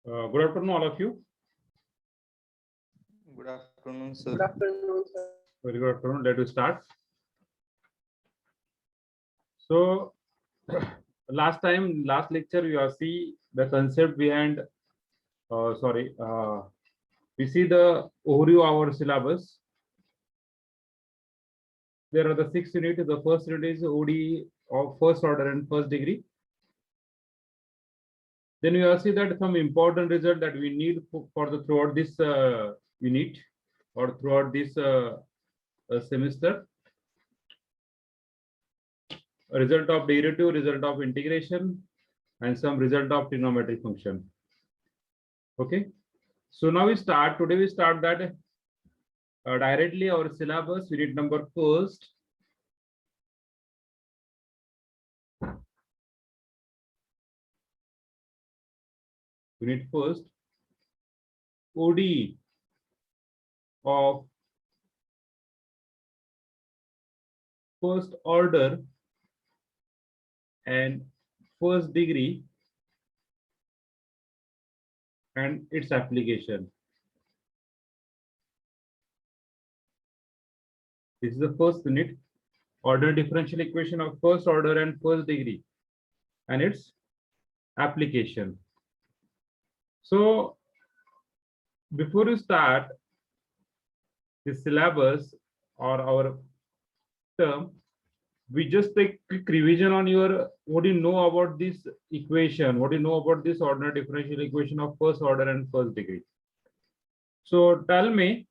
Good afternoon, all of you. Good afternoon, sir. Good afternoon, sir. Very good afternoon. Let us start. So, last lecture, we have see the concept behind. We see the overview of our syllabus. There are the 6 units. The first unit is ODE of first order and first degree. Then we will see that some important result that we need for the throughout this unit or throughout this semester. A result of derivative, result of integration, and some result of trigonometric function. Okay. So now we start. Today we start that directly our syllabus unit number first. Unit first, ODE of first order and first degree and its application. This is the first unit, order differential equation of first order and first degree and its application. So before you start the syllabus or our term, we just take quick revision on your what do you know about this equation, what do you know about this ordinary differential equation of first order and first degree. So tell me,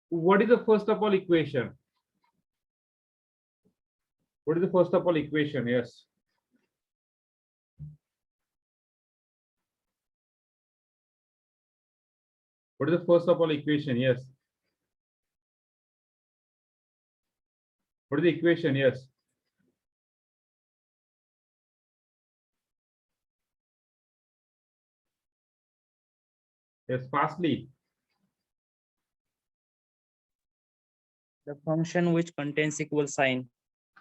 what is the first of all equation? What is the first of all equation? Yes. What is the first of all equation? Yes. What is the equation? Yes. Yes, fastly. The function which contains equal sign.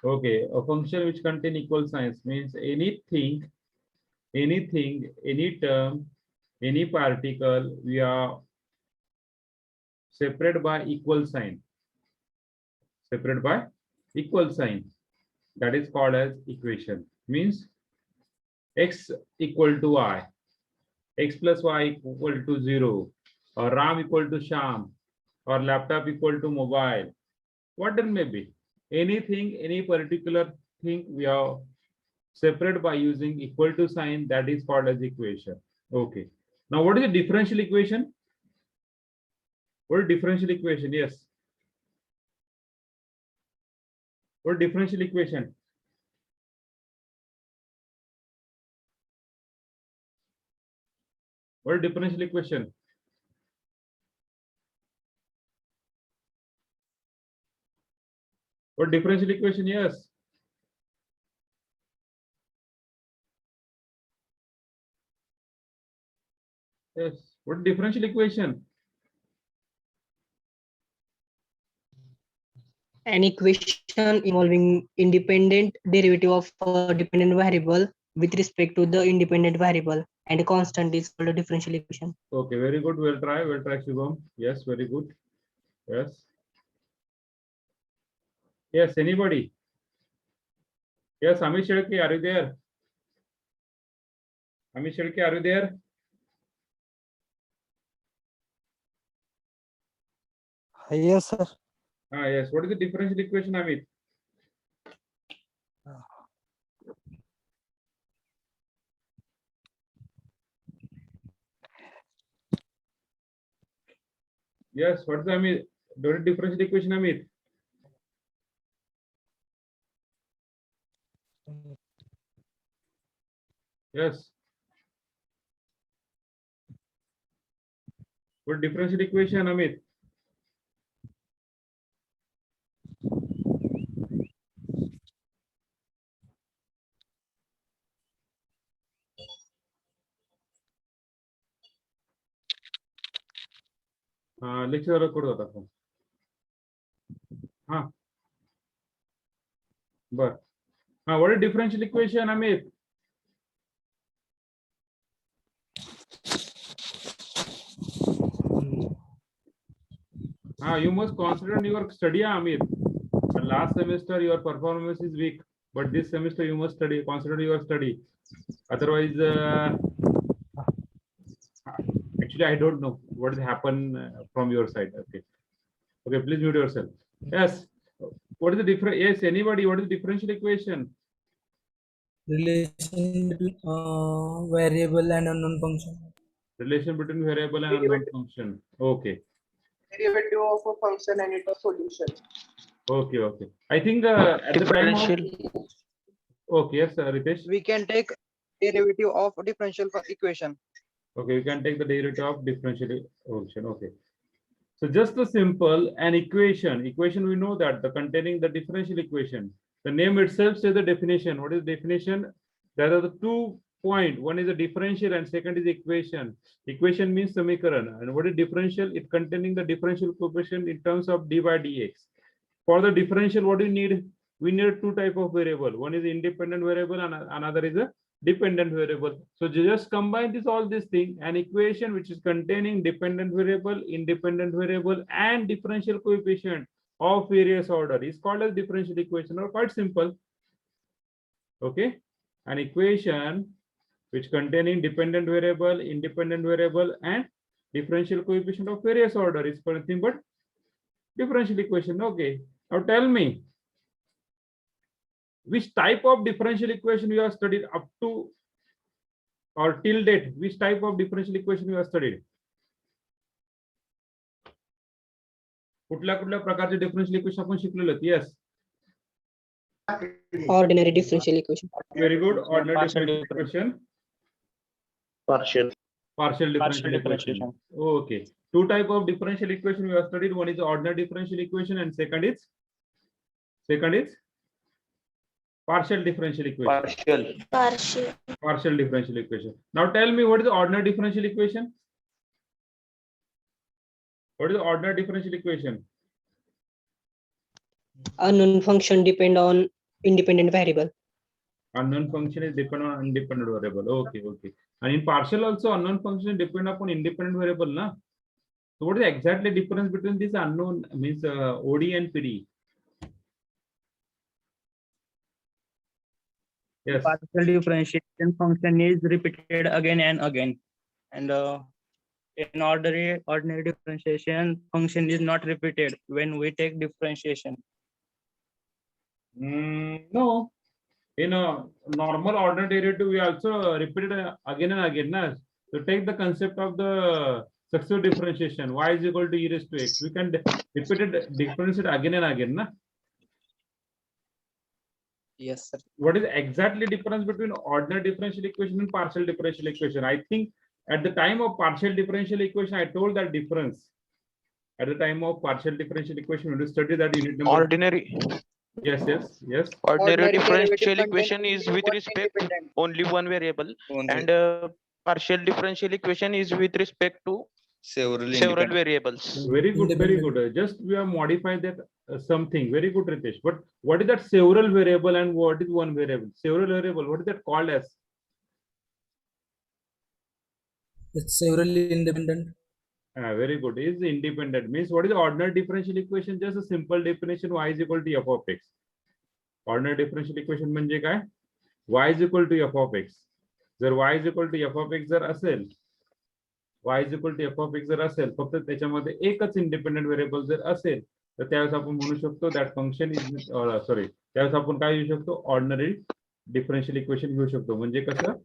Okay, a function which contain equal signs means anything, any term, any particle, we are separated by equal sign. Separated by equal sign. That is called as equation. Means x equal to y, x plus y equal to 0, or RAM equal to Sham, or laptop equal to mobile. What it may be. Anything, any particular thing we are separate by using equal to sign, that is called as equation. Okay. Now what is the differential equation? What is differential equation? Yes. What is differential equation? What is differential equation? What differential equation? Yes. Yes. What differential equation? An equation involving independent derivative of a dependent variable with respect to the independent variable and a constant is called a differential equation. Okay, very good. We'll try Shubham. Yes, very good. Yes. Yes, anybody? Yes, Amit Shirki, are you there? Amit Shirki, are you there? Yes, sir. Yes. What is the differential equation, Amit? Yes. What is the Amit? What is differential equation, Amit? Yes. What differential equation, Amit? lecture record होता था. हाँ. बर. What is differential equation, Amit? You must concentrate on your study, Amit. Last semester your performance is weak, but this semester you must study, concentrate your study. Otherwise, actually I don't know what has happened from your side. Okay. Okay, please mute yourself. Yes. What is the difference? Yes, anybody, what is the differential equation? Relation between variable and unknown function. Relation between variable and unknown function. Okay. Derivative of a function and its solution. Okay, okay. I think at the time of, Differential. okay, yes, Ritesh. We can take derivative of differential equation. Okay, you can take the derivative of differential equation. Okay. So just a simple an equation. Equation, we know that the containing the differential equation. The name itself says the definition. What is definition? There are the 2 points. One is a differential and second is equation. Equation means samikaran. And what is differential? It containing the differential coefficient in terms of d by dx. For the differential, what do you need? We need 2 type of variable. One is independent variable and another is a dependent variable. So just combine this all this thing, an equation which is containing dependent variable, independent variable, and differential coefficient of various order is called as differential equation, or quite simple. Okay, an equation which containing dependent variable, independent variable, and differential coefficient of various order is nothing but differential equation. Okay, now tell me, which type of differential equation you have studied up to or till date? Which type of differential equation you have studied? कुठल्या कुठल्या प्रकारचे differential equation आपण शिकलेलो? Yes. Ordinary differential equation. Very good. Ordinary Partial differential equation. Partial. Partial differential equation. differentiation. Okay. 2 type of differential equation we have studied. One is the ordinary differential equation and second is partial differential equation. Partial differential equation. Now tell me, what is the ordinary differential equation? What is the ordinary differential equation? Unknown function depend on independent variable. Unknown function is dependent on independent variable. Okay, okay. And in partial also, unknown function depend upon independent variable, na? So what is the exactly difference between this unknown means OD and PD? Yes. Partial differentiation function is repeated again and again, and in ordinary differentiation function is not repeated when we take differentiation. No. In a normal ordinary derivative, we also repeat it again and again. Na? So take the concept of the successive differentiation. Y is equal to e raised to x. We can repeat it, differentiate again and again. Na? Yes, sir. What is exactly difference between ordinary differential equation and partial differential equation? I think at the time of partial differential equation, I told that difference. At the time of partial differential equation, when you study that unit number. Ordinary. Yes, yes, yes. Ordinary differential derivative equation contains is only with one respect to independent. only one variable, and partial differential equation is with respect to Several several independent. variables. Very good, very good. Just we have modified that something. Very good, Ritesh. But what is that several variable and what is one variable? Several variable, what is that called as? It's severally independent. Very good. Is independent means what is the ordinary differential equation? Just a simple definition. Y is equal to f of x. Ordinary differential equation म्हणजे काय? Y is equal to f of x. जर y is equal to f of x जर असेल, y is equal to f of x जर असेल, फक्त त्याच्यामध्ये एकच इंडिपेंडेंट व्हेरिएबल जर असेल, तर त्यावेळेस आपण म्हणू शकतो दॅट फंक्शन इज सॉरी, त्यावेळेस आपण काय घेऊ शकतो? ऑर्डिनरी डिफरन्शियल इक्वेशन घेऊ शकतो. म्हणजे कसं?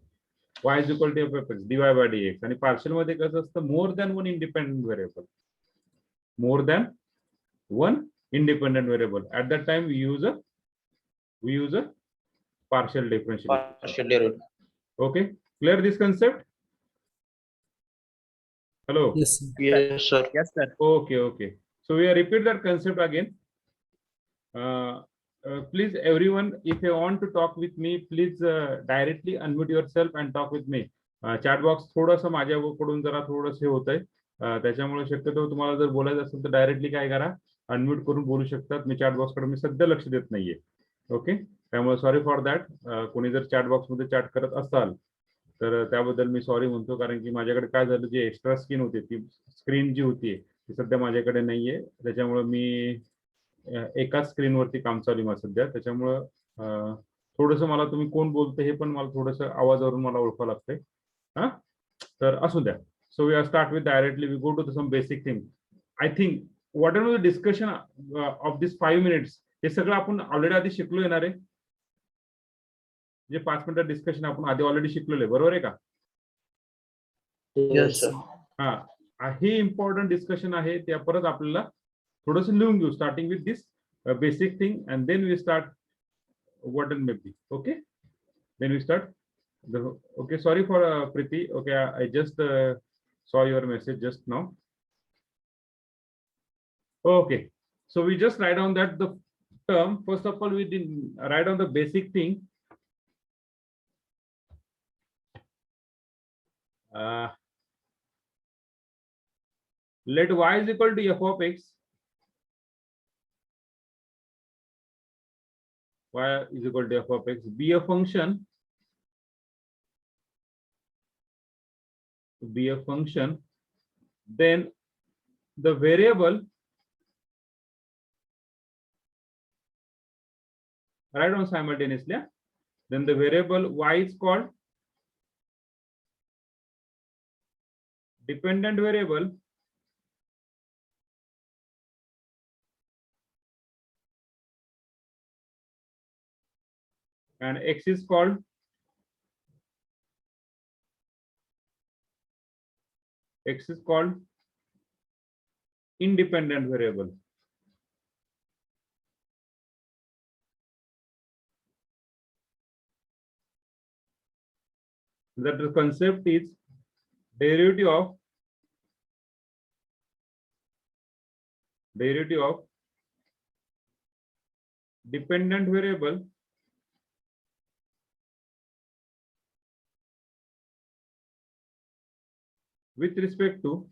y is equal to f of x dy by dx. आणि पार्शियल मध्ये कसं असतं? More than one independent variable. More than one independent variable. At that time, we use a partial differential. Partial derivative. Okay, clear this concept? Hello. Yes, sir. Yes, sir. Yes, sir. Okay, okay. So we repeat that concept again. Please, everyone, if you want to talk with me, please directly unmute yourself and talk with me. Chat box थोडंसं माझ्याकडून जरा थोडंसं होतंय, त्याच्यामुळे शक्यतो तुम्हाला जर बोलायचं असेल तर डायरेक्टली काय करा, अनम्यूट करून बोलू शकतात. मी चॅट बॉक्स कडे मी सध्या लक्ष देत नाहीये. ओके, त्यामुळे सॉरी फॉर दॅट. कोणी जर चॅट बॉक्स मध्ये चॅट करत असाल तर त्याबद्दल मी सॉरी म्हणतो, कारण की माझ्याकडे काय झालं, जी एक्स्ट्रा स्क्रीन होती ती स्क्रीन जी होती ती सध्या माझ्याकडे नाहीये. त्याच्यामुळे मी एकाच स्क्रीनवरती काम चालू आहे माझं सध्या. त्याच्यामुळं थोडस मला तुम्ही कोण बोलते हे पण मला थोडस आवाजावरून मला ओळखावं लागतंय. हा, तर असू द्या. So we are start with directly we go to some basic thing. I think whatever the discussion of this 5 minutes, हे सगळं आपण ऑलरेडी आधी शिकलो येणार आहे. जे 5 मिनिटं डिस्कशन आपण आधी ऑलरेडी शिकलेलो आहे, बरोबर आहे का? Yes, sir. हा, हे इम्पॉर्टंट डिस्कशन आहे. ते परत आपल्याला थोडंसं लिहून घेऊ, starting with this basic thing and then we start what it may be. Okay, then we start. Okay, sorry for Priti. Okay, I just saw your message just now. Okay, so we just write down that the term. First of all, we did write down the basic thing. Let y is equal to f of x. Y is equal to f of x be a function. Be a function. Then the variable, write down simultaneously. Then the variable y is called dependent variable, and x is called independent variable. That the concept is derivative of dependent variable with respect to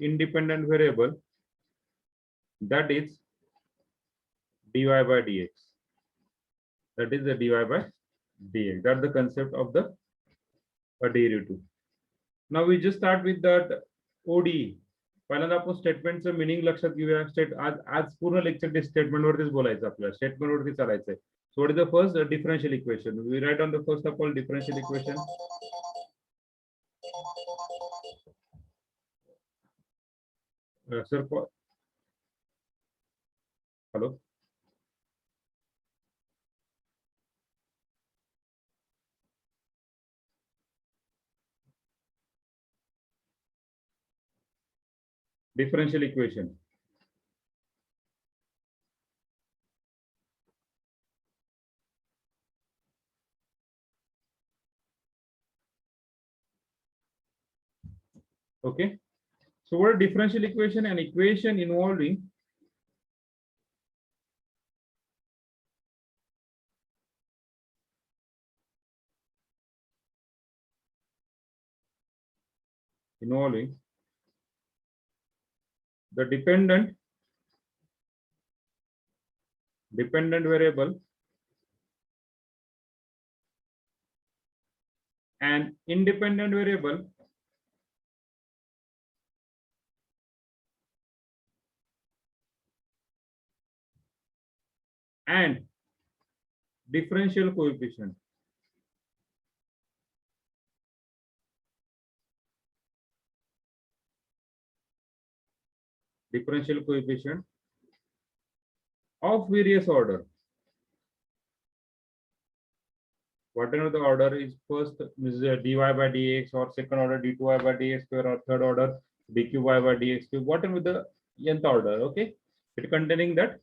independent variable that is dy by dx. That is the dy by dx. That's the concept of the derivative. Now we just start with that ODE. पहिल्यांदा आपण स्टेटमेंटचं meaning लक्षात घेऊया. आज पूर्ण lecture statement वरतीच बोलायचं, आपल्याला statement वरती चालायचंय. So what is the first differential equation? We write on the first of all differential equation. Sir, hello. Differential equation. Okay. So what a differential equation? An equation involving the dependent variable and independent variable and differential coefficient. Differential coefficient of various order. Whatever the order is, first is dy by dx, or second order d2y by dx square, or third order dqy by dx cube, whatever the nth order. Okay, it containing that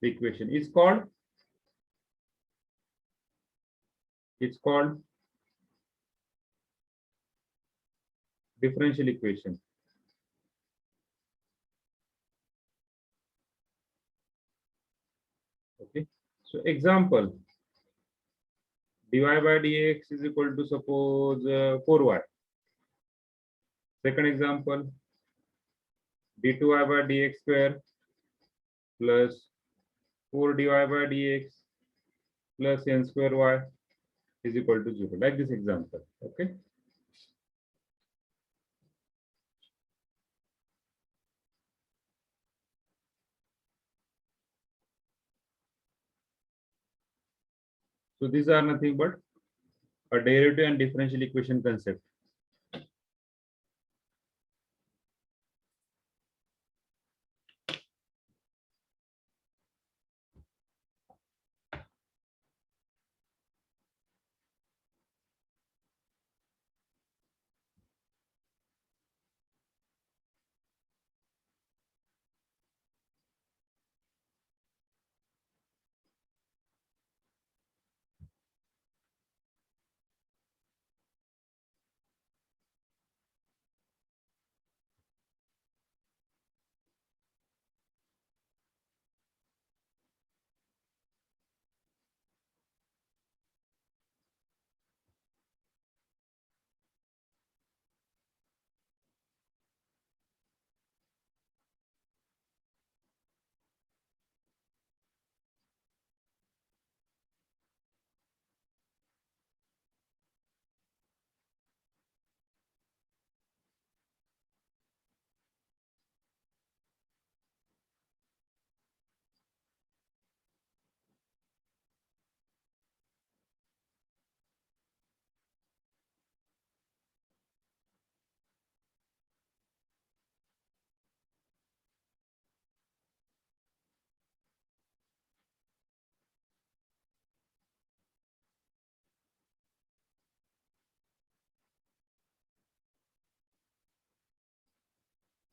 the equation is called differential equation. Okay, so example, dy by dx is equal to suppose 4y. Second example, d2y by dx square plus 4 dy by dx plus n square y is equal to 0, like this example. Okay. So these are nothing but a derivative and differential equation concept.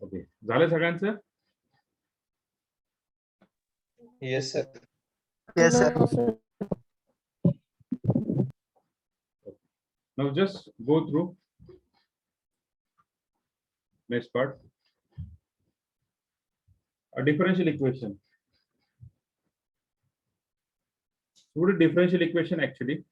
Okay, झालं सगळ्यांचं? Yes, sir. Yes, sir. Now just go through next part. A differential equation. What is differential equation actually?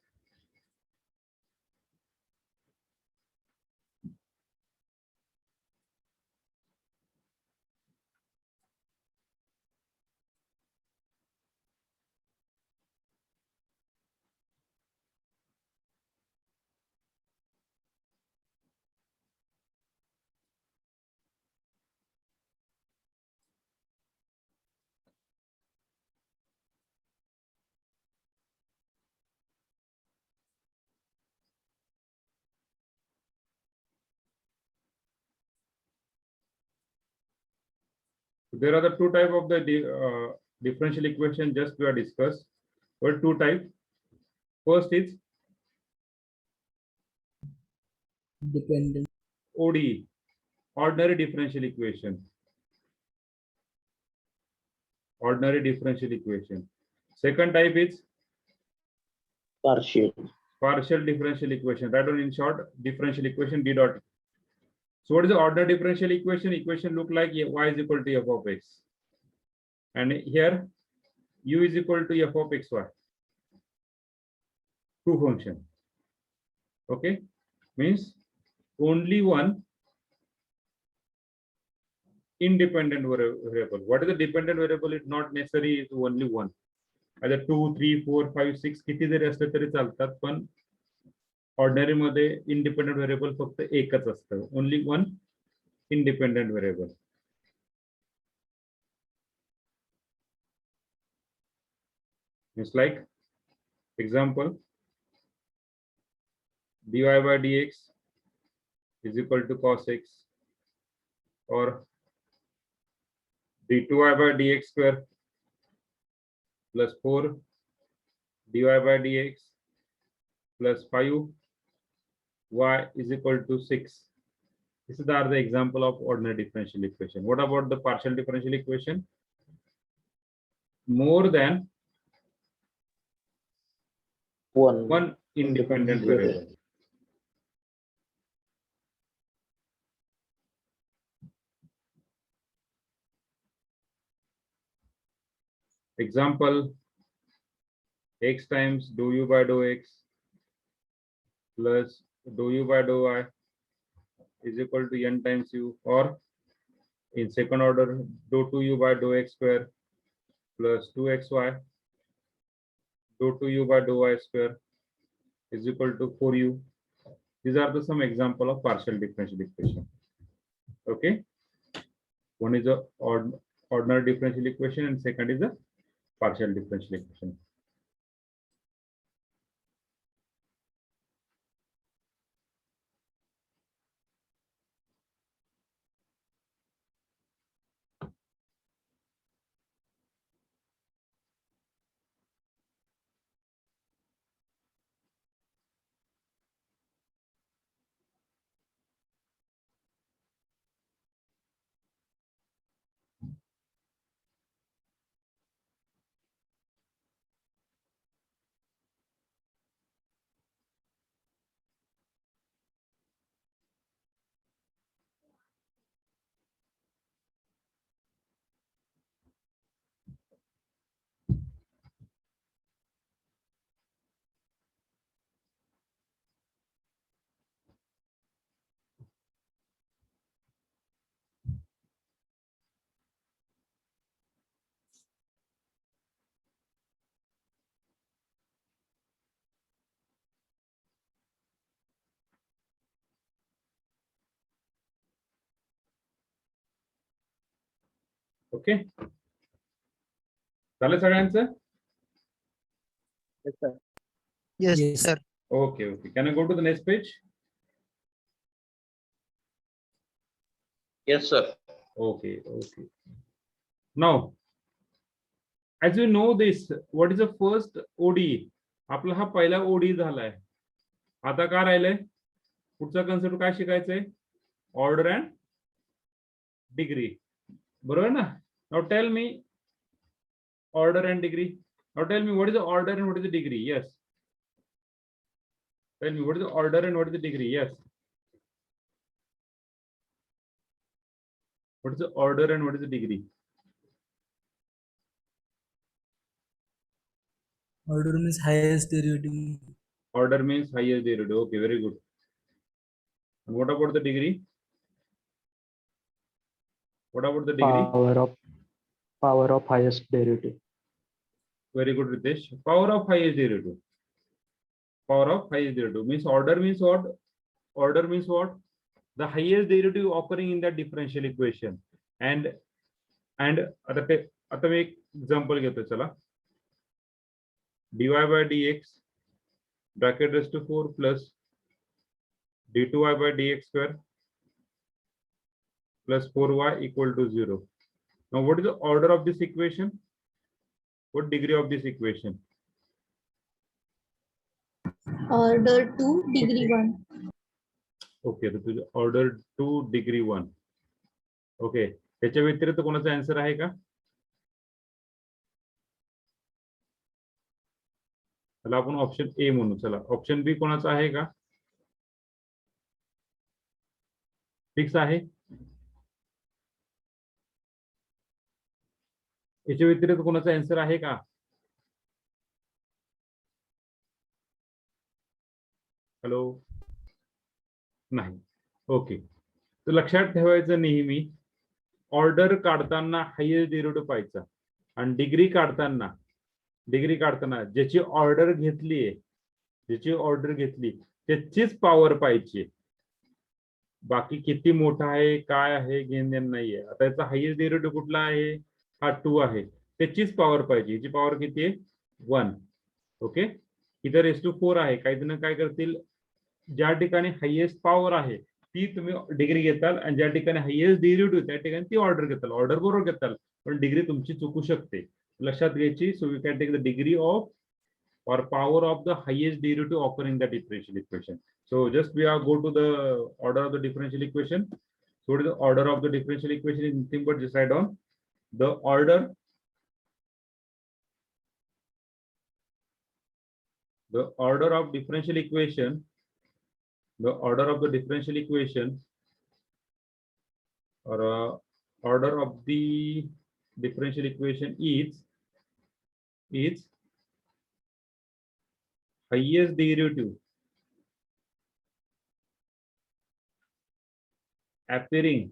There are the two type of the differential equation just we are discussed. What two type? First is Dependent. ODE, ordinary differential equation. Ordinary differential equation. Second type is partial differential equation. That one in short, differential equation d dot. So what is the ordinary differential equation? Equation look like y is equal to f of x. And here u is equal to f of xy. Two function. Okay. Means only one independent variable. What is the dependent variable? It's not necessary is only one. Either 2, 3, 4, 5, 6 किती जरी असले तरी चालतात, पण ordinary मध्ये independent variable फक्त एकच असतं. Only one independent variable. It's like example, dy by dx is equal to cos x, or d2y by dx square plus 4 dy by dx plus 5 y is equal to 6. This is the example of ordinary differential equation. What about the partial differential equation? More than one independent variable. Example, x times dou u by dou x plus dou u by dou I is equal to n times u, or in second order dou 2u by dou x square plus 2xy dou 2u by dou y square is equal to 4u. These are the some example of partial differential equation. Okay, one is a ordinary differential equation and second is a partial differential equation. Okay, झालं सगळ्यांचं? Yes, sir. Yes, Yes. sir. Okay, okay. Can I go to the next page? Yes, sir. Okay, okay. Now, as you know this, what is the first ODE? आपला हा पहिला ODE झालाय. आता काय राहिलंय? पुढचा कन्सेप्ट काय शिकायचंय? Order and degree. बरोबर ना? Now tell me order and degree. Now tell me what is the order and what is the degree? Yes. Tell me what is the order and what is the degree? Yes. What is the order and what is the degree? Order means highest derivative. Order means highest derivative. Okay, very good. And what about the degree? What about the degree? Power of highest derivative. Very good, Ritesh. Power of highest derivative. Power of highest derivative means order means what? Order means what? The highest derivative occurring in that differential equation. And आता मी एक example घेतो चला. dy by dx bracket raised to 4 plus d2y by dx square plus 4y equal to 0. Now what is the order of this equation? What degree of this equation? Order 2, degree 1. Okay, so order 2 degree 1. Okay, याच्या व्यतिरिक्त कोणाचा answer आहे का? चला आपण option A म्हणू. चला option B कोणाचा आहे का? फिक्स आहे. याच्या व्यतिरिक्त कोणाचा आन्सर आहे का? हॅलो, नाही. ओके, तर लक्षात ठेवायचं नेहमी ऑर्डर काढताना हायेस्ट डेरिव्हेटिव्ह पाहायचा आणि डिग्री काढताना ज्याची ऑर्डर घेतली त्याचीच पॉवर पाहिजे. बाकी किती मोठा आहे काय आहे घेण देण नाहीये. आता याचा हायेस्ट डेरिव्हेटिव्ह कुठला आहे? हा 2 आहे, त्याचीच पॉवर पाहिजे. याची पॉवर किती आहे? 1. ओके, इथं रेस टू 4 आहे. काही जण काय करतील, ज्या ठिकाणी हायेस्ट पॉवर आहे ती तुम्ही डिग्री घेताल आणि ज्या ठिकाणी हायेस्ट डेरिव्हेटिव्ह त्या ठिकाणी ती ऑर्डर घेताल. ऑर्डर बरोबर घेताल पण डिग्री तुमची चुकू शकते, लक्षात घ्यायची. So we can take the degree of or power of the highest derivative occurring in the differential equation. So just we are go to the order of the differential equation. So what is the order of the differential equation? Is nothing but just write down the order of differential equation. The order of the differential equation or order of the differential equation is highest derivative appearing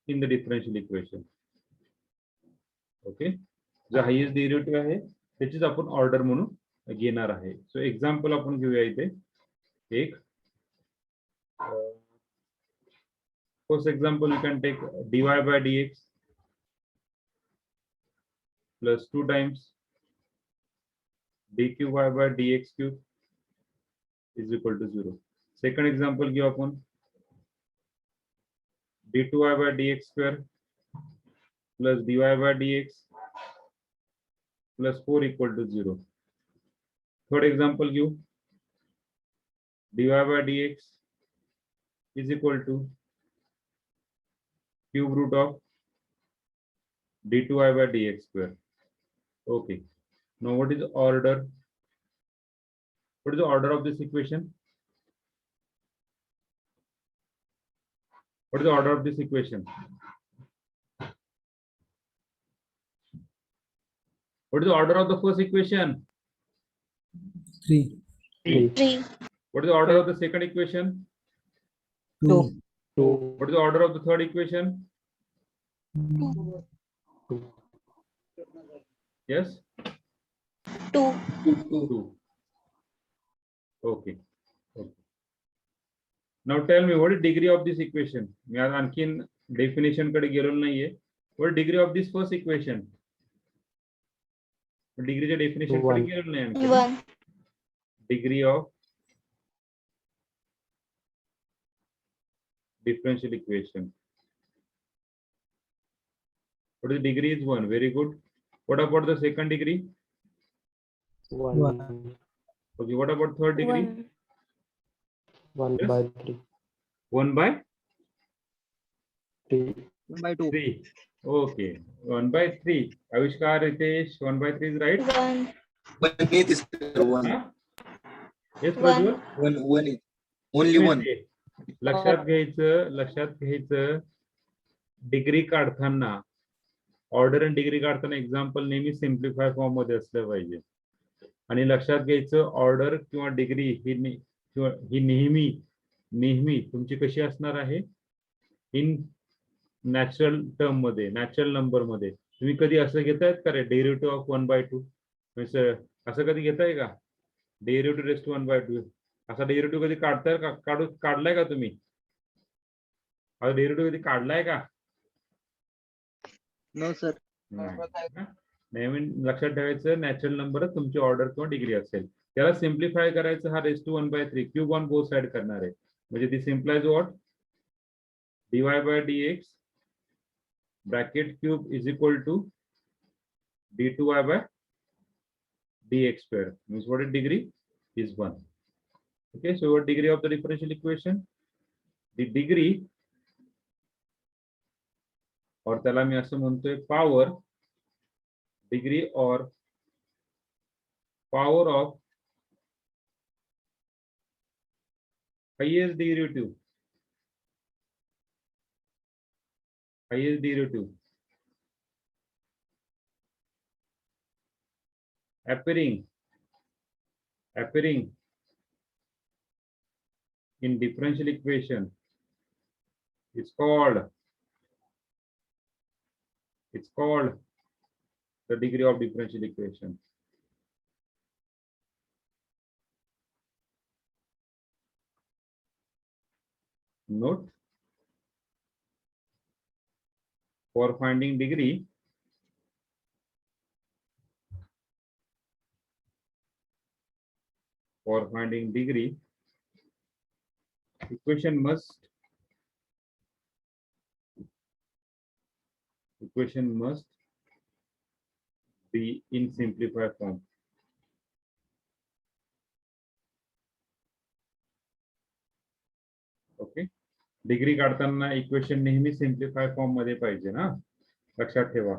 in the differential equation. Okay, जो highest derivative आहे त्याचीच आपण order म्हणून घेणार आहे. सो example आपण घेऊया इथे एक. First example you can take dy by dx plus 2 times dqy by dx cube is equal to 0. Second example घेऊ आपण d2y by dx square plus dy by dx plus 4 equal to 0. Third example give dy by dx is equal to cube root of d2y by dx square. Okay. Now what is the order? What is the order of this equation? What is the order of this equation? What is the order of the first equation? 3, 3, What is the order of the second equation? 2, 2, What is the order of the third equation? 2, Yes? 2, 2. Okay. Okay. Now tell me what is degree of this equation? मी आज आणखीन definition कडे गेलो नाहीये. What is degree of this first equation? डिग्रीच्या definition कडे 1. गेलो नाही आणखीन. 1, Degree of differential equation. What is the degree is 1. Very good. What about the second degree? 1, Okay. What about third degree? 1, 1 Yes. by 3, 1 by 3, 1 by 2. 3. Okay. 1 by 3. Avishkar, Ritesh, 1 by 3 is right? 1, Huh? Yes, 1, Prajwal? Only one. लक्षात घ्यायचं degree काढताना order आणि degree काढताना example नेहमी simplify form मध्ये असलं पाहिजे. आणि लक्षात घ्यायचं ऑर्डर किंवा डिग्री ही नेहमी तुमची कशी असणार आहे इन नॅचरल टर्म मध्ये, नॅचरल नंबर मध्ये. तुम्ही कधी असं घेतायत का रे डेरिव्हेटिव्ह ऑफ 1/2 असं कधी घेताय का? डेरिव्हेटिव्ह रेस टू 1/2 असा डेरिव्हेटिव्ह कधी काढताय का? काढलाय का तुम्ही? हा डेरिव्हेटिव्ह कधी काढलाय का? No, sir. नेहमी लक्षात ठेवायचं नॅचरल नंबर तुमची ऑर्डर किंवा डिग्री असेल. त्याला सिम्प्लिफाय करायचं हा raise to 1/3 cube on both side करणार आहे. म्हणजे ती simplifies what dy by dx bracket cube is equal to d2y by dx square means what is degree is 1. Okay, so what degree of the differential equation? The degree और त्याला मी असं म्हणतोय power degree or power of highest derivative appearing in differential equation is called the degree of differential equation. Note, for finding degree, equation must be in simplified form. Okay, degree काढताना equation नेहमी simplify form मध्ये पाहिजे ना, लक्षात ठेवा.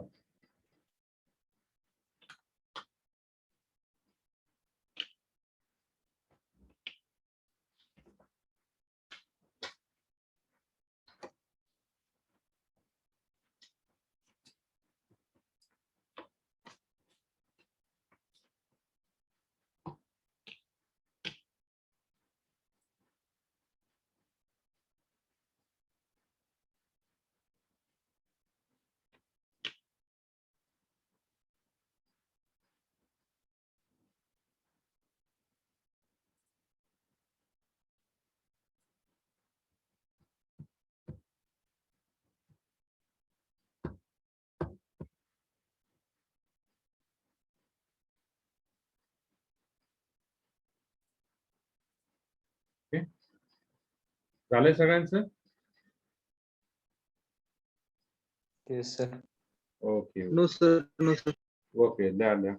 झालंय सगळ्यांचं? Yes, sir. Okay No, sir. No, sir. Okay द्या.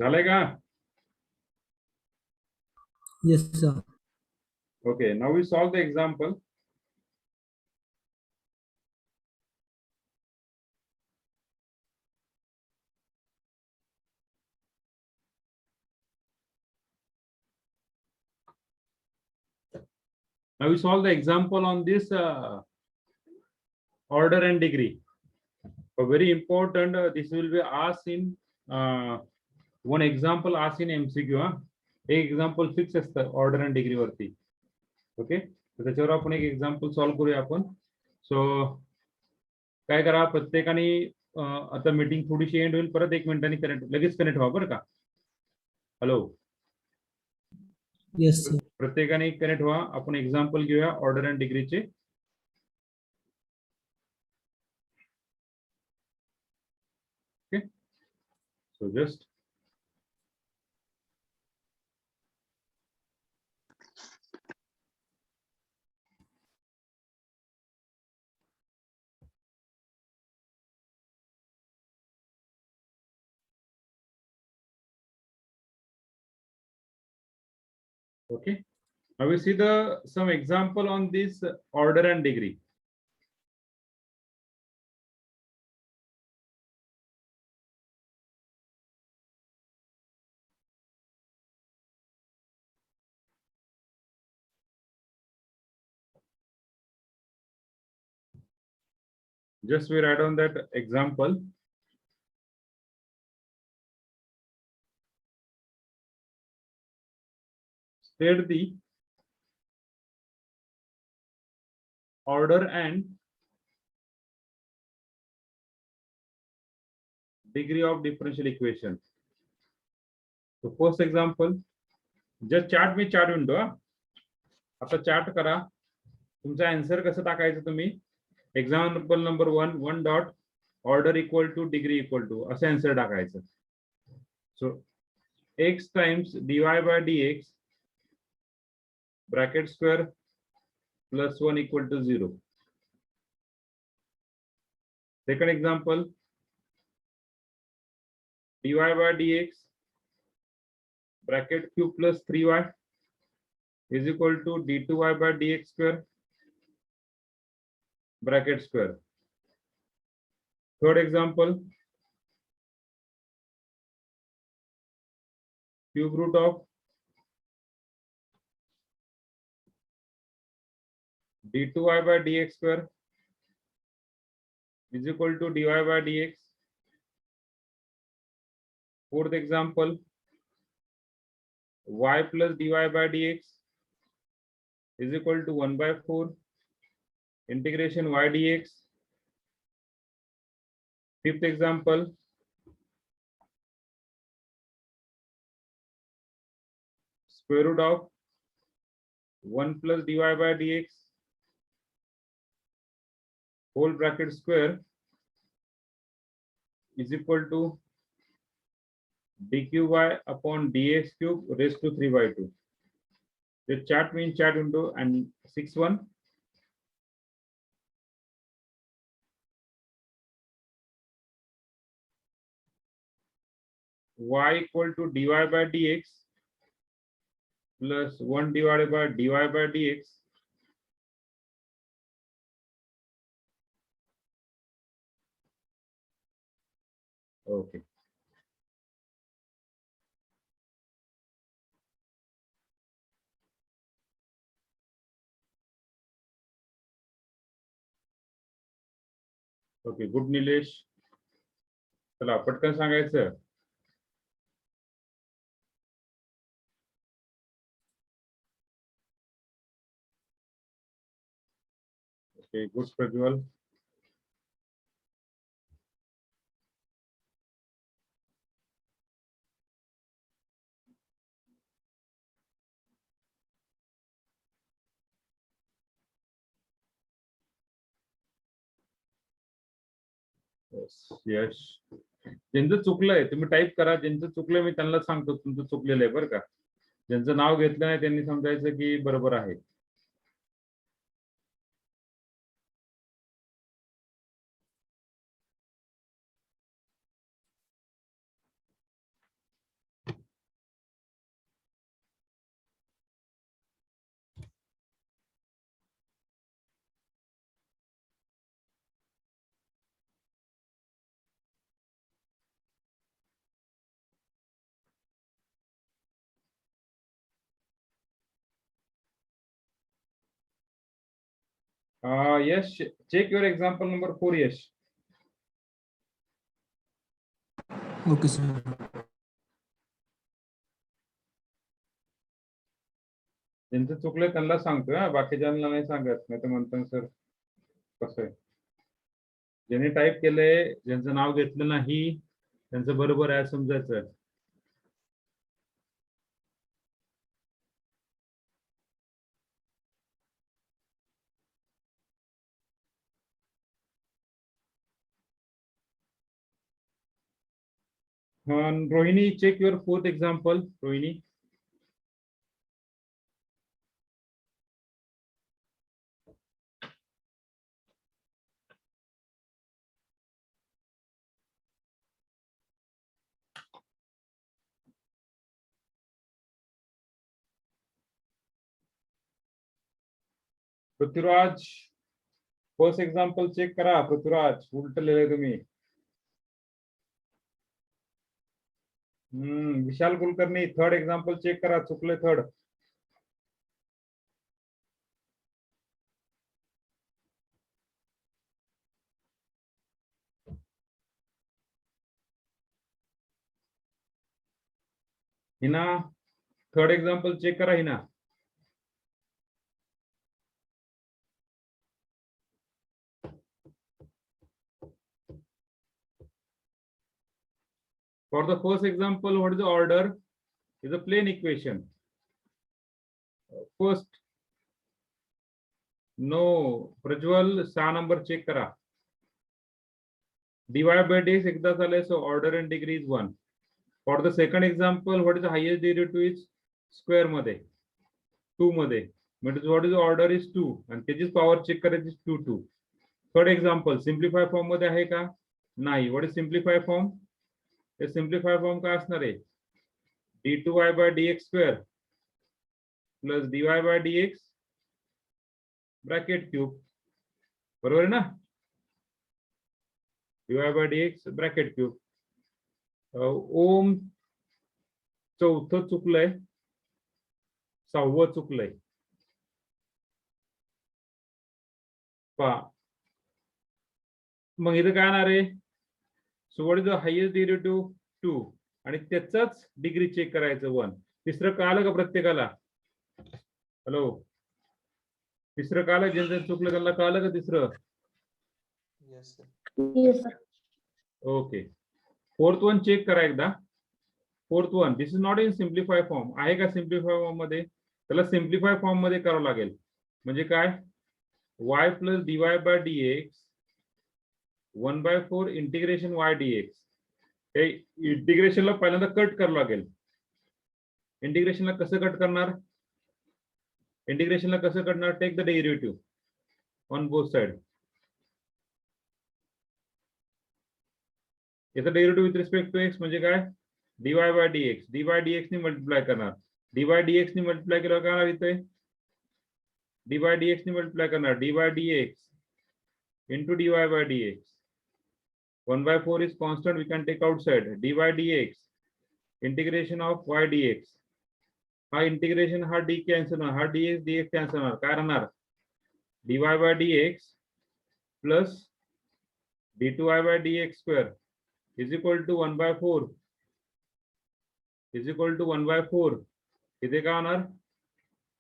झालंय का? Yes, sir. Okay, now we solve the example. Now we solve the example on this order and degree. A very important, this will be asked in one example asked in MCQ. एक example fix असतं order and degree वरती. Okay, तर त्याच्यावर आपण एक example solve करूया आपण. सो काय करा, प्रत्येकाने आता मीटिंग थोडीशी एंड होईल, परत 1 मिनिटांनी लगेच कनेक्ट व्हा बरं का. Hello, Yes, sir. प्रत्येकाने कनेक्ट व्हा. आपण एक्झाम्पल घेऊया ऑर्डर अँड डिग्रीचे. Okay, so just okay. Now we see some example on this order and degree. Just we write on that example. State the order and degree of differential equation. So first example, just chart में chart window. आता chart करा. तुमचा answer कसं टाकायचं तुम्ही? Example number 1 dot order equal to degree equal to असं answer टाकायचं. So x times dy by dx bracket square plus 1 equal to 0. Second example, dy by dx bracket q plus 3y is equal to d2y by dx square bracket square. Third example, cube root of d2y by dx square is equal to dy by dx. Fourth example, y plus dy by dx is equal to 1 by 4 integration y dx. Fifth example, square root of 1 plus dy by dx whole bracket square is equal to dqy upon dx cube raised to 3 by 2. The chat means chat window and 6-1. Y equal to dy by dx plus 1 divided by dy by dx. Okay. Okay good Nilesh. चला पटकन सांगायचं. Okay good Prajwal. Yash. ज्यांचं चुकलंय तुम्ही type करा. ज्यांचं चुकलंय मी त्यांना सांगतो तुमचं चुकलेलं आहे बरं का. ज्यांचं नाव घेतलं नाही त्यांनी समजायचं की बरोबर आहे. यश check your example number 4. Yash. Okay sir. ज्यांचं चुकलंय त्यांना सांगतोय हा, बाकीच्यांना नाही सांगत. नाही तर म्हणतात सर कसं आहे. ज्यांनी टाईप केलंय ज्यांचं नाव घेतलं नाही त्यांचं बरोबर आहे समजायचं. Rohini check your 4th example. Rohini. Prithviraj first example check करा. पृथ्वीराज उलट लिहिलंय तुम्ही. Vishal Kulkarni third example check करा. चुकले third. Hina third example check करा. Hina. For the first example, what is the order? Is a plain equation. First, no, Prajwal 6 number check करा. dy by dx एकदा झालंय, so order and degree is 1. For the second example, what is the highest derivative is square मध्ये 2 मध्ये. Means what is the order is 2 and त्याची power check करायची 2. Third example, simplify form मध्ये आहे का? नाही. What is simplify form? The simplify form का असणार आहे? d2y by dx square plus dy by dx bracket cube. बरोबर आहे ना? dy by dx bracket cube. ओम चौथं चुकलंय. 6वं चुकलंय. पहा मग इथं काय येणार आहे? So what is the highest derivative? 2 आणि त्याचाच डिग्री चेक करायचं 1. तिसरं कळालं का प्रत्येकाला? हॅलो. तिसरं कळालं. ज्यांचं चुकलं त्यांना कळालं का तिसरं? Yes, sir. Yes, sir. Okay. Fourth one check करा एकदा. Fourth one this is not in simplify form. आहे का सिम्प्लिफाय फॉर्म मध्ये? त्याला सिम्प्लिफाय फॉर्म मध्ये करावं लागेल. म्हणजे काय? y plus dy by dx 1/4 integration y dx. हे इंटिग्रेशनला पहिल्यांदा कट करावं लागेल. इंटिग्रेशनला कसं कट करणार? इंटिग्रेशनला कसं करणार? Take the derivative on both side. याचा derivative with respect to x म्हणजे काय? dy by dx. dy dx ने मल्टिप्लाय करणार. dy dx ने मल्टिप्लाय केलं काय येतंय? dy dx ने मल्टिप्लाय करणार. dy dx into dy by dx. 1/4 is constant, we can take outside. dy dx integration of y dx. हा इंटिग्रेशन हा d कॅन्सल होणार, हा dx कॅन्सल होणार. काय राहणार? dy by dx plus d2y by dx square is equal to 1/4 is equal to 1/4. इथे काय होणार?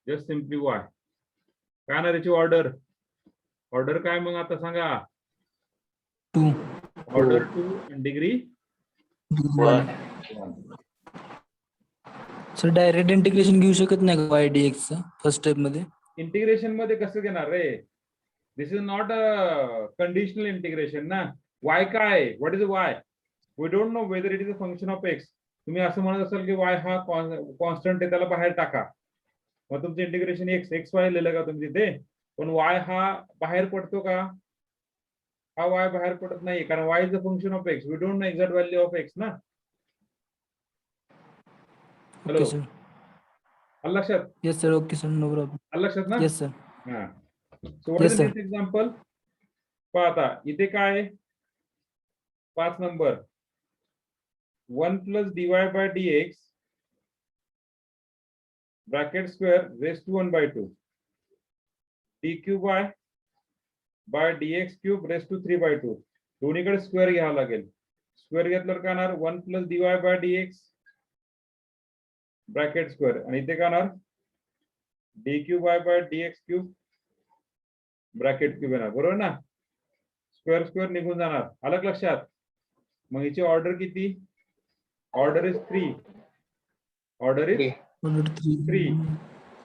Just simply y. काय होणार याची ऑर्डर? ऑर्डर काय मग आता सांगा? 2. Order 2 and degree 1. Sir direct integration घेऊ शकत नाही का y d x first step मध्ये? इंटिग्रेशन मध्ये कसं घेणार रे? This is not a conditional integration ना. y काय? What is y? We don't know whether it is a function of x. तुम्ही असं म्हणत असाल की y हा कॉन्स्टंट आहे, त्याला बाहेर टाका, मग तुमचं इंटिग्रेशन x y लिहिलं का तुम्ही तिथे? पण y हा बाहेर पडतो का? हा y बाहेर पडत नाही, कारण y is a function of x. We don't know exact value of x ना. Hello, okay sir. आलं लक्षात? Yes sir. Okay sir. No problem. आलं लक्षात ना? Yes sir. हा. So what Yes, is sir. Next example? पहा आता इथे काय आहे? 5 number 1 plus dy by dx bracket square raised to 1/2 dq by dx cube raised to 3/2. दोन्हीकडे स्क्वेअर घ्यावा लागेल. स्क्वेअर घेतल्यावर काय होणार? 1 plus dy by dx bracket square, आणि इथे काय होणार? dq by dx cube bracket cube येणार. बरोबर ना? स्क्वेअर स्क्वेअर निघून जाणार. आलं का लक्षात? मग हिची ऑर्डर किती? Order is 3. Order is 3.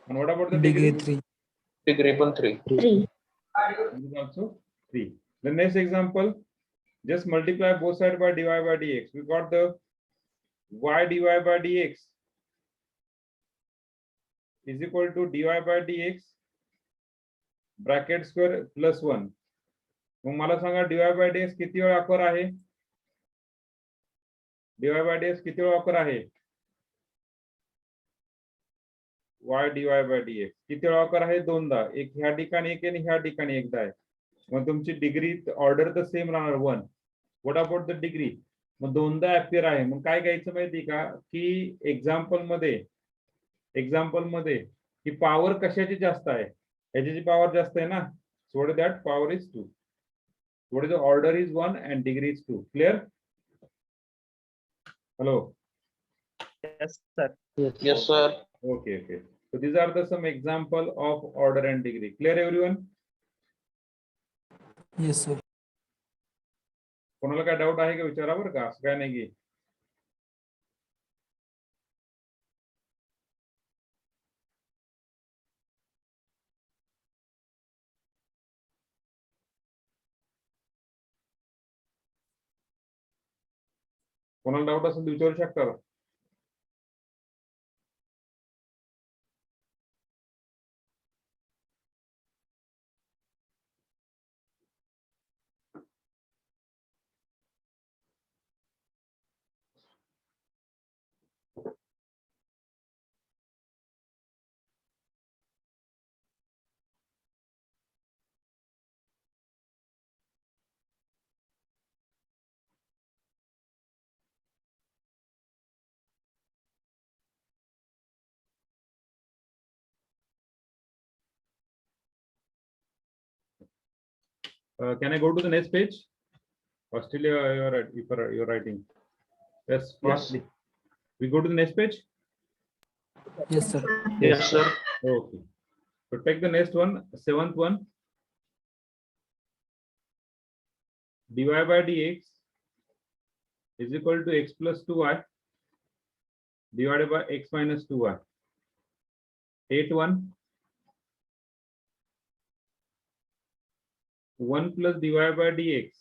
And what about the degree? Degree 3. Degree पण 3. 3. This is also 3. The next example, just multiply both sides by dy by dx. We got the y dy by dx is equal to dy by dx bracket square plus 1. मग मला सांगा dy by dx किती वेळा occur आहे? dy by dx किती वेळा occur आहे? y dy by dx किती वेळा occur आहे? दोनदा. एक ह्या ठिकाणी एक आणि ह्या ठिकाणी एकदा आहे. मग तुमची डिग्री ऑर्डर तर सेम राहणार 1. What about the degree? मग दोनदा अपियर आहे. मग काय घ्यायचं माहिती का? की एक्झाम्पल मध्ये ही पॉवर कशाची जास्त आहे? ह्याची पॉवर जास्त आहे ना. सो what is that? Power is 2. What is the order is 1 and degree is 2. Clear? Hello. Yes, sir. Yes, sir. Okay. So these are the some example of order and degree. Clear everyone? Yes sir. कोणाला काय doubt आहे का? विचारा बरं का. असं काय नाही की कोणाला डाऊट असेल तर विचारू शकता का? Can I go to the next page? Or still you're writing? Yes, fastly. We go to the next page? Yes sir. Yes, sir. Okay. So take the next one, 7th one. dy by dx is equal to x plus 2y divided by x minus 2y. 8 1. 1 plus dy by dx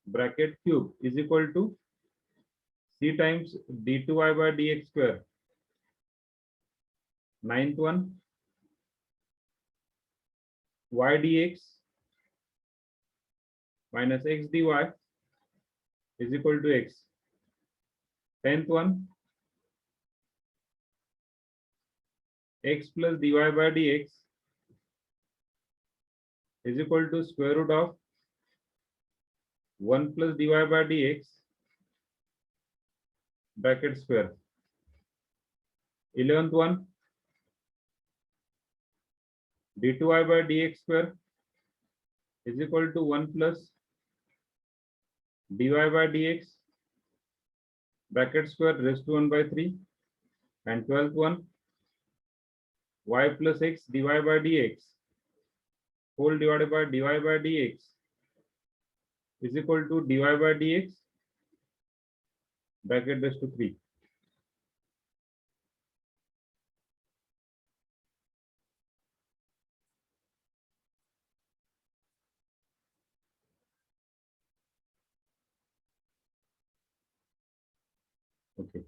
bracket cube is equal to c times d2y by dx square 9th one, y dx minus x dy is equal to x. 10th one, x plus dy by dx is equal to square root of 1 plus dy by dx bracket square. 11th one, d2y by dx square is equal to 1 plus dy by dx bracket square raised to 1 by 3. And 12th one, y plus x dy by dx whole divided by dy by dx is equal to dy by dx bracket raised to 3. Okay.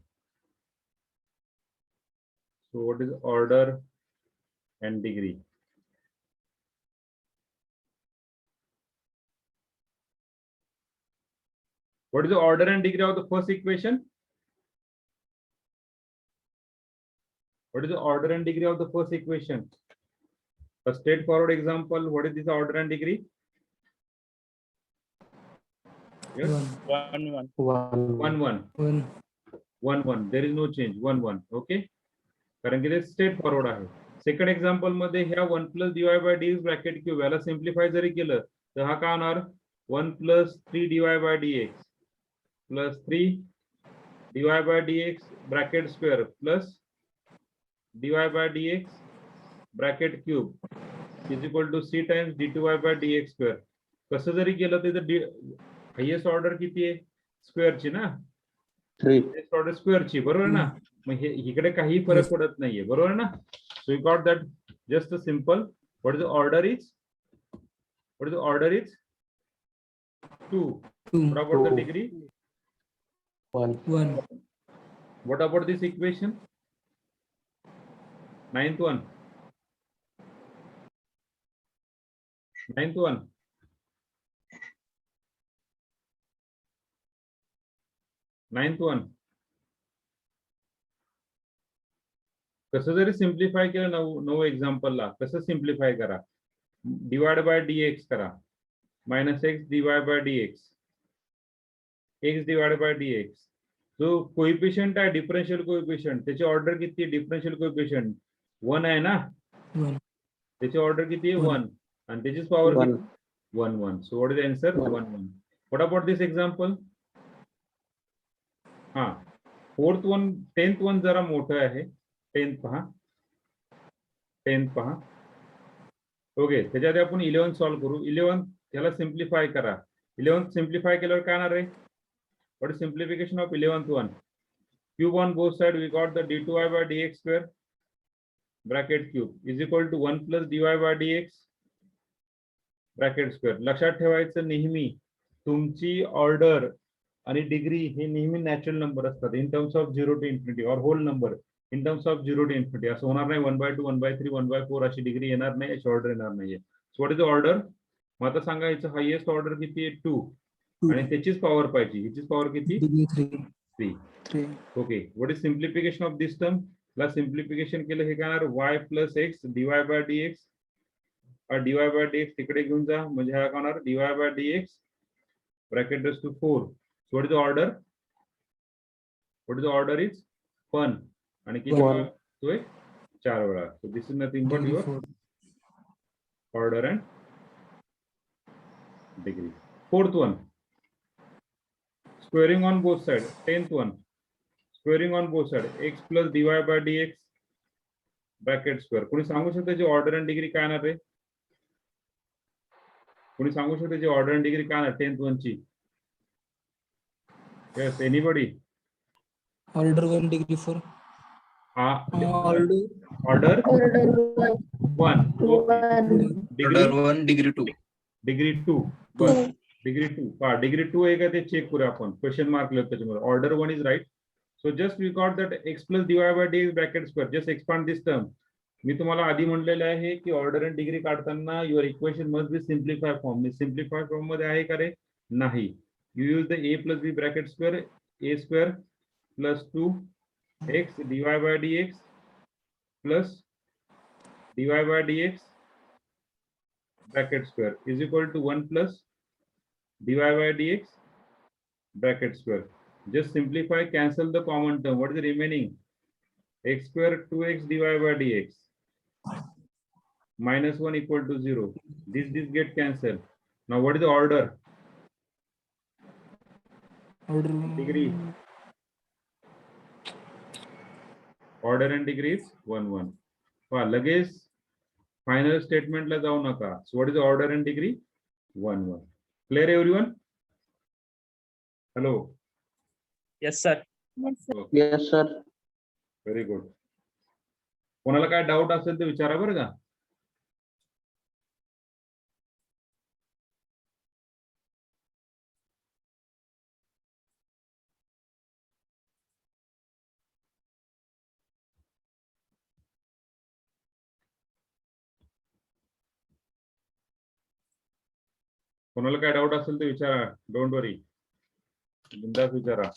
So what is order and degree? What is the order and degree of the first equation? What is the order and degree of the first equation? A straightforward example. What is this order and degree? Yes. 1 1 1 1 1. There is no change. 1 1. Okay. कारण की ते straightforward आहे. Second example मध्ये ह्या 1 plus dy by dx bracket cube याला simplify जरी केलं तर हा काय होणार 1 plus 3 dy by dx plus 3 dy by dx bracket square plus dy by dx bracket cube is equal to c times d2y by dx square. कसं जरी केलं तर हायेस्ट ऑर्डर किती आहे स्क्वेअरची ना, 3. हायेस्ट ऑर्डर स्क्वेअरची, बरोबर ना. मग हे इकडे काही फरक पडत नाहीये, बरोबर ना. So you got that just a simple. What is the order is, what is the order is 2. 2 what about the degree 1 what about this equation 9th one 9th one कसं जरी सिम्प्लिफाय केलं 9 एक्झाम्पलला कसं सिम्प्लिफाय करा, divide by dx करा minus x divide by dx x divide by dx. जो coefficient आहे differential coefficient त्याची order किती, differential coefficient 1 आहे ना, 1 त्याची ऑर्डर किती आहे 1 आणि त्याचीच power 1 1. So what is the answer 1 1. What about this example. हा 4th वन 10th वन जरा मोठं आहे. 10th पहा. ओके, त्याच्यात आपण 11 सॉल्व्ह करू. 11 त्याला सिम्प्लिफाय करा. 11 सिम्प्लिफाय केल्यावर काय येणार आहे, what is simplification of 11th one. Cube on both side we got the d2y by dx square bracket cube is equal to 1 plus dy by dx bracket square. लक्षात ठेवायचं नेहमी तुमची ऑर्डर आणि डिग्री हे नेहमी नॅचरल नंबर असतात in terms of 0 to infinity और whole number in terms of 0 to infinity. असं होणार नाही 1/2 1/3 1/4 अशी डिग्री येणार नाही, अशी ऑर्डर येणार नाहीये. So what is the order. मग आता सांगा याचं हायेस्ट ऑर्डर किती आहे 2 आणि त्याचीच पॉवर पाहिजे. ह्याचीच पॉवर किती 3. Okay, what is simplification of this term. ला सिम्प्लिफिकेशन केलं हे काय येणार y plus x dy by dx और dy बाय dx तिकडे घेऊन जा म्हणजे हा काय होणार dy by dx bracket raise to 4. So what is the order? What is the order is 1 आणि किती वेळा तो 4 वेळा. So this is nothing but your order and degree. 4th one squaring on both sides. 10th one squaring on both sides x plus dy by dx bracket square. कोणी सांगू शकता जी order and degree काय येणार आहे, कोणी सांगू शकता जी order and degree काय येणार 10th वन ची. Yes, anybody? Order 1 degree for order Order 1. Order 1 degree 2. Degree 2. Degree 2. Degree 2 आहे का ते चेक करूया आपण. क्वेश्चन मार्क लिहू त्याच्यामध्ये. Order 1 is right. So just we got that x plus dy by dx bracket square. Just expand this term. मी तुम्हाला आधी म्हणलेलं आहे की ऑर्डर अँड डिग्री काढताना your equation must be simplify form. मी सिम्प्लिफाय फॉर्म मध्ये आहे का रे? नाही. You use the A plus B bracket square, A square plus 2x dy by dx plus dy by dx bracket square is equal to 1 plus dy by dx bracket square. Just simplify, cancel the common term. What is the remaining? X square 2x dy by dx minus 1 equal to 0. This get cancelled. Now what is the order? Degree. Order and degree is 1 1. पहा लगेच final स्टेटमेंटला जाऊ नका. So what is the order and degree? 1 1. Clear everyone? Hello. Yes, sir. Yes, sir. Very good. कोणाला काय doubt असेल तर विचारा बरं का. कोणाला काय डाऊट असेल तर विचारा. डोंट वरी, बिंदास विचारा.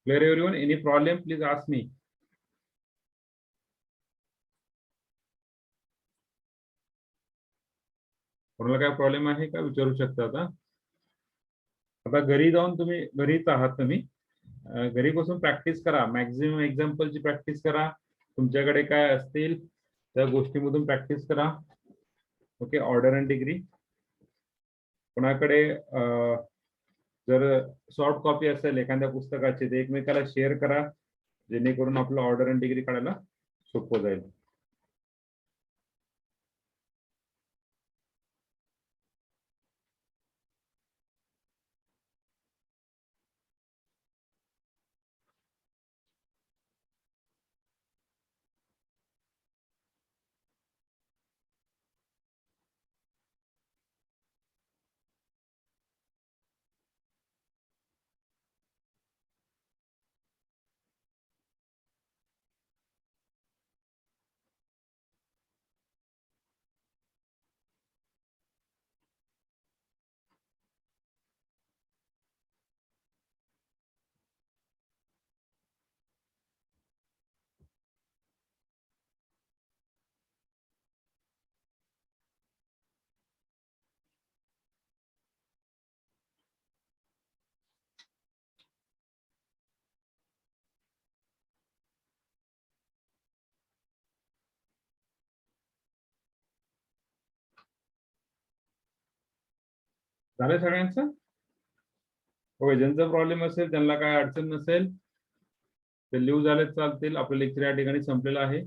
Clear everyone? Any problem? Please ask me. कोणाला काय प्रॉब्लेम आहे का विचारू शकता. आता घरी जाऊन तुम्ही घरीच आहात तुम्ही घरी बसून प्रॅक्टिस करा. मॅक्झिमम एक्झाम्पलची प्रॅक्टिस करा. तुमच्याकडे काय असतील त्या गोष्टीमधून प्रॅक्टिस करा. ओके. Order and degree. कोणाकडे जर सॉफ्ट कॉपी असेल एखाद्या पुस्तकाची ते एकमेकाला शेअर करा, जेणेकरून आपलं ऑर्डर अँड डिग्री काढायला सोपं जाईल. झालं सगळ्यांचं? ओके. ज्यांचा प्रॉब्लेम असेल त्यांना काय अडचण नसेल ते लिव्ह झाले चालतील. आपलं लेक्चर या ठिकाणी संपलेलं आहे.